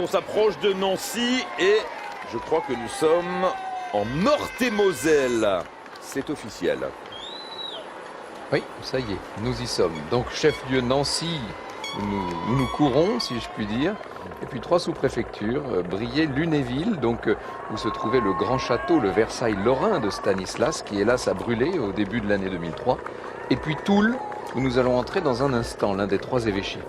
On s'approche de Nancy et je crois que nous sommes en Meurthe-et-Moselle. C'est officiel. Oui, ça y est, nous y sommes. Donc chef-lieu Nancy, où nous courons, si je puis dire. Et puis 3 sous-préfectures, Briey, Lunéville, donc où se trouvait le grand château, le Versailles lorrain de Stanislas, qui hélas a brûlé au début de l'année 2003. Et puis Toul, où nous allons entrer dans un instant, l'un des 3 évêchés.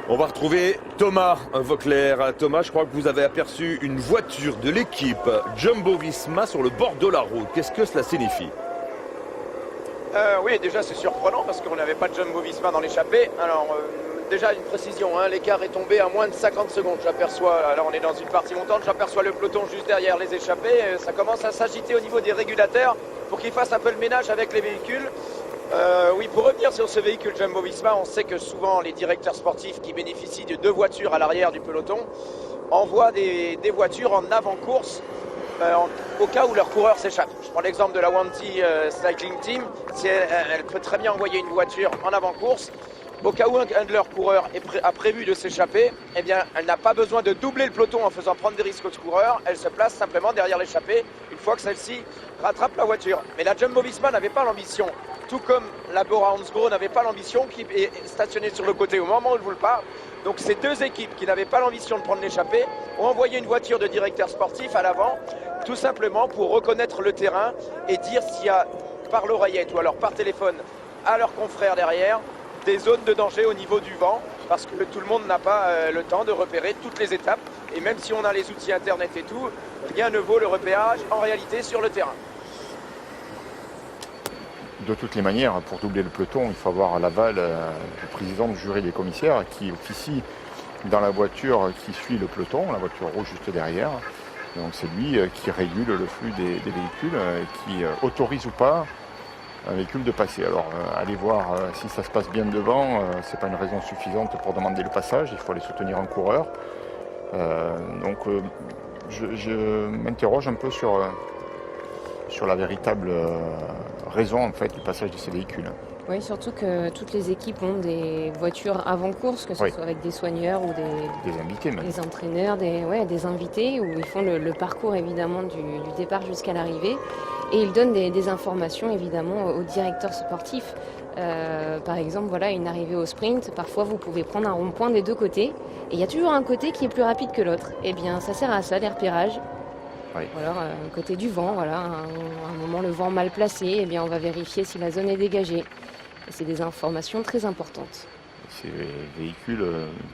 On va retrouver Thomas Vauclair. Thomas, je crois que vous avez aperçu une voiture de l'équipe Jumbo-Visma sur le bord de la route. Qu'est-ce que cela signifie ? Oui, déjà c'est surprenant parce qu'on n'avait pas de Jumbo-Visma dans l'échappée. Alors déjà une précision, l'écart est tombé à moins de 50 secondes. J'aperçois, là on est dans une partie montante, j'aperçois le peloton juste derrière les échappées. Ça commence à s'agiter au niveau des régulateurs pour qu'ils fassent un peu le ménage avec les véhicules. Oui, pour revenir sur ce véhicule Jumbo-Visma, on sait que souvent les directeurs sportifs qui bénéficient de 2 voitures à l'arrière du peloton envoient des voitures en avant-course au cas où leur coureur s'échappe. Je prends l'exemple de la Wanty Cycling Team. Si elle peut très bien envoyer une voiture en avant-course. Au cas où un de leurs coureurs a prévu de s'échapper, eh bien, elle n'a pas besoin de doubler le peloton en faisant prendre des risques aux coureurs. Elle se place simplement derrière l'échappée une fois que celle-ci rattrape la voiture. Mais la Jumbo-Visma n'avait pas l'ambition, tout comme la Bora Hansgrohe n'avait pas l'ambition, qui est stationnée sur le côté au moment où je vous le parle. Donc ces 2 équipes qui n'avaient pas l'ambition de prendre l'échappée ont envoyé une voiture de directeur sportif à l'avant, tout simplement pour reconnaître le terrain et dire s'il y a par l'oreillette ou alors par téléphone à leurs confrères derrière des zones de danger au niveau du vent, parce que tout le monde n'a pas le temps de repérer toutes les étapes. Et même si on a les outils internet et tout, rien ne vaut le repérage en réalité sur le terrain. De toutes les manières, pour doubler le peloton, il faut avoir l'aval du président du jury des commissaires qui officie dans la voiture qui suit le peloton, la voiture rouge juste derrière. Donc c'est lui qui régule le flux des véhicules, qui autorise ou pas un véhicule de passer. Alors allez voir si ça se passe bien devant, c'est pas une raison suffisante pour demander le passage, il faut aller soutenir un coureur. Donc je m'interroge un peu sur la véritable raison en fait du passage de ces véhicules. Oui, surtout que toutes les équipes ont des voitures avant-course, que ce soit avec des soigneurs ou des invités même. Des entraîneurs, des invités, où ils font le parcours évidemment du départ jusqu'à l'arrivée. Et ils donnent des informations évidemment aux directeurs sportifs. Par exemple, voilà, une arrivée au sprint, parfois vous pouvez prendre un rond-point des 2 côtés. Et il y a toujours un côté qui est plus rapide que l'autre. Eh bien, ça sert à ça, les repérages. Oui. Ou alors, côté du vent, voilà, à un moment le vent mal placé, eh bien, on va vérifier si la zone est dégagée. Et c'est des informations très importantes. Ces véhicules,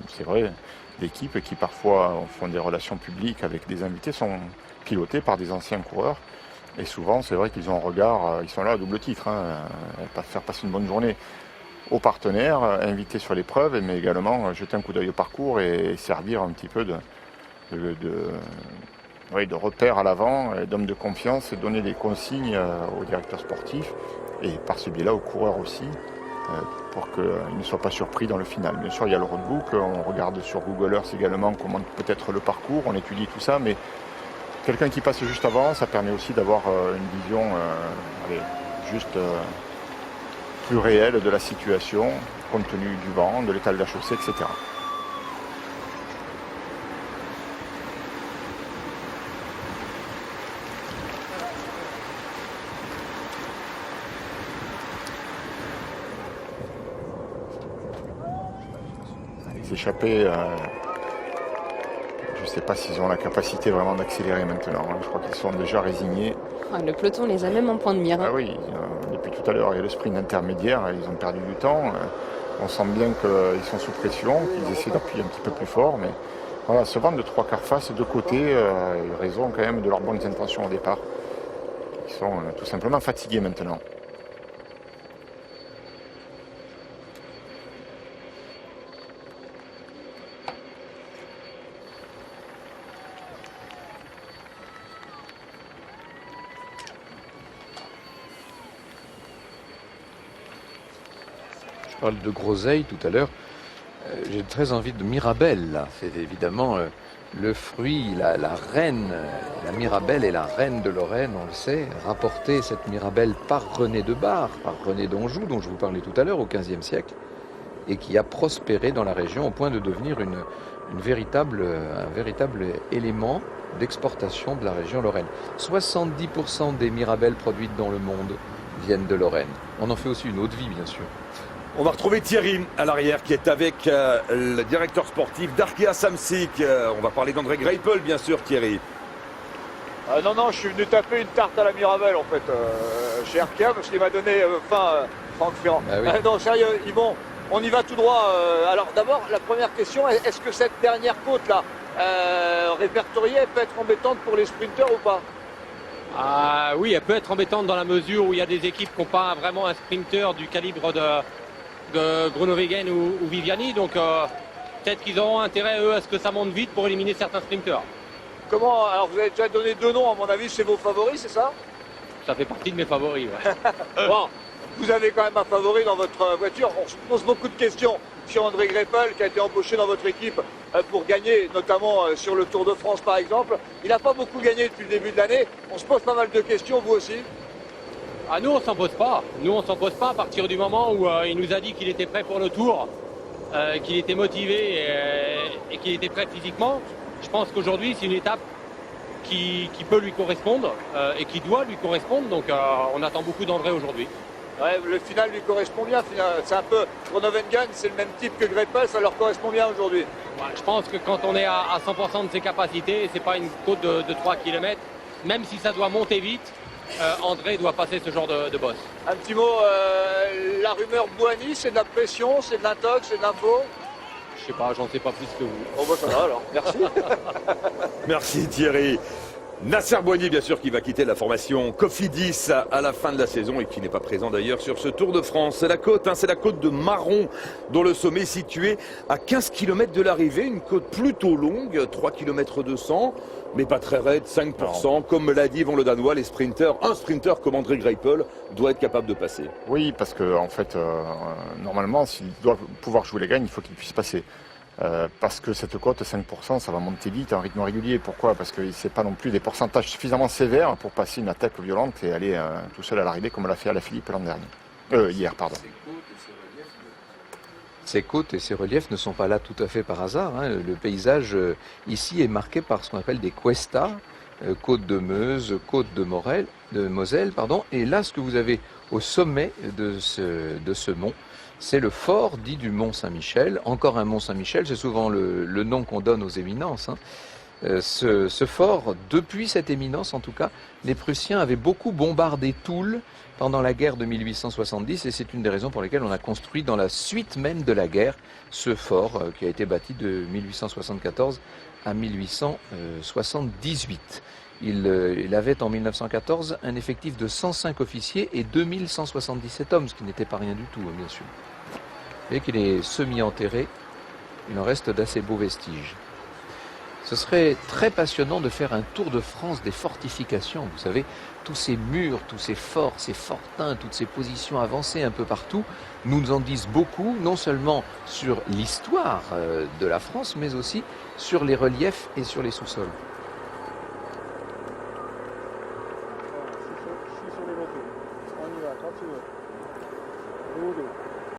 c'est vrai, d'équipes qui parfois font des relations publiques avec des invités sont pilotés par des anciens coureurs. Et souvent, c'est vrai qu'ils ont un regard, ils sont là à double titre, faire passer une bonne journée aux partenaires, invités sur l'épreuve, mais également jeter un coup d'œil au parcours et servir un petit peu de repère à l'avant, d'homme de confiance, et donner des consignes aux directeurs sportifs et par ce biais-là aux coureurs aussi, pour qu'ils ne soient pas surpris dans le final. Bien sûr, il y a le roadbook, on regarde sur Google Earth également comment peut être le parcours, on étudie tout ça, mais quelqu'un qui passe juste avant, ça permet aussi d'avoir une vision plus réelle de la situation, compte tenu du vent, de l'état de la chaussée, etc. Les échappés, je ne sais pas s'ils ont la capacité vraiment d'accélérer maintenant. Je crois qu'ils sont déjà résignés. Le peloton les a même en point de mire. Ah oui, depuis tout à l'heure, il y a le sprint intermédiaire, ils ont perdu du temps. On sent bien qu'ils sont sous pression, qu'ils essaient d'appuyer un petit peu plus fort. Mais voilà, ce vent de 3/4 face de côté, raison quand même de leurs bonnes intentions au départ. Ils sont tout simplement fatigués maintenant. Je parle de groseille tout à l'heure. J'ai très envie de Mirabelle, là. C'est évidemment le fruit, la reine. La Mirabelle est la reine de Lorraine, on le sait. Rapportée, cette Mirabelle, par René de Bar, par René d'Anjou, dont je vous parlais tout à l'heure, au XVe siècle, et qui a prospéré dans la région au point de devenir un véritable élément d'exportation de la région Lorraine. 70% des mirabelles produites dans le monde viennent de Lorraine. On en fait aussi une eau de vie, bien sûr. On va retrouver Thierry à l'arrière qui est avec le directeur sportif d'Arkea Samsic. On va parler d'André Greipel, bien sûr, Thierry. Non, je suis venu taper une tarte à la Mirabelle en fait chez Arkea parce qu'il m'a donné Franck Ferrand. Ah oui. Non, sérieux, Yvon, on y va tout droit. Alors d'abord, la première question, est-ce que cette dernière côte là répertoriée peut être embêtante pour les sprinteurs ou pas? Ah oui, elle peut être embêtante dans la mesure où il y a des équipes qui n'ont pas vraiment un sprinter du calibre de Groenewegen ou Viviani. Donc peut-être qu'ils auront intérêt, eux, à ce que ça monte vite pour éliminer certains sprinters. Comment? Alors vous avez déjà donné 2 noms, à mon avis, c'est vos favoris, c'est ça? Ça fait partie de mes favoris. Ouais. Bon, vous avez quand même un favori dans votre voiture. On se pose beaucoup de questions sur André Greipel qui a été embauché dans votre équipe pour gagner, notamment sur le Tour de France par exemple. Il n'a pas beaucoup gagné depuis le début de l'année. On se pose pas mal de questions, vous aussi? Ah, nous, on s'en pose pas. Nous, on s'en pose pas à partir du moment où il nous a dit qu'il était prêt pour le Tour, qu'il était motivé et qu'il était prêt physiquement. Je pense qu'aujourd'hui, c'est une étape qui peut lui correspondre et qui doit lui correspondre. Donc, on attend beaucoup d'André aujourd'hui. Ouais, le final lui correspond bien. C'est un peu Groenewegen, c'est le même type que Greipel, ça leur correspond bien aujourd'hui. Ouais, je pense que quand on est à 100% de ses capacités, c'est pas une côte de 3 km, même si ça doit monter vite, André doit passer ce genre de boss. Un petit mot, la rumeur Bouhanni, c'est de la pression, c'est de l'intox, c'est de l'info? Je sais pas, j'en sais pas plus que vous. Oh bah ça va alors, merci. Merci Thierry. Nasser Boigny, bien sûr, qui va quitter la formation Cofidis à la fin de la saison et qui n'est pas présent d'ailleurs sur ce Tour de France. C'est la côte, c'est la côte de Marron, dont le sommet est situé à 15 km de l'arrivée. Une côte plutôt longue, 3 km 200, mais pas très raide, 5%. Comme l'a dit Yvon Le Danois, les sprinters, un sprinter comme André Greipel doit être capable de passer. Oui, parce que en fait, normalement, s'il doit pouvoir jouer les gagnes, il faut qu'il puisse passer. Parce que cette cote, 5%, ça va monter vite en rythme régulier. Pourquoi? Parce que c'est pas non plus des pourcentages suffisamment sévères pour passer une attaque violente et aller tout seul à l'arrivée comme l'a fait Alaphilippe l'an dernier. Hier, pardon. Ces côtes et ces reliefs ne sont pas là tout à fait par hasard. Hein. Le paysage ici est marqué par ce qu'on appelle des cuestas, côte de Meuse, côte de Moselle, pardon. Et là, ce que vous avez au sommet de ce mont, c'est le fort dit du Mont Saint-Michel. Encore un Mont Saint-Michel, c'est souvent le nom qu'on donne aux éminences. Hein. Ce fort, depuis cette éminence en tout cas, les Prussiens avaient beaucoup bombardé Toul pendant la guerre de 1870 et c'est une des raisons pour lesquelles on a construit dans la suite même de la guerre ce fort qui a été bâti de 1874 à 1878. Il avait en 1914 un effectif de 105 officiers et 2177 hommes, ce qui n'était pas rien du tout, bien sûr. Et qu'il est semi-enterré, il en reste d'assez beaux vestiges. Ce serait très passionnant de faire un tour de France des fortifications. Vous savez, tous ces murs, tous ces forts, ces fortins, toutes ces positions avancées un peu partout, nous en disent beaucoup, non seulement sur l'histoire de la France, mais aussi sur les reliefs et sur les sous-sols.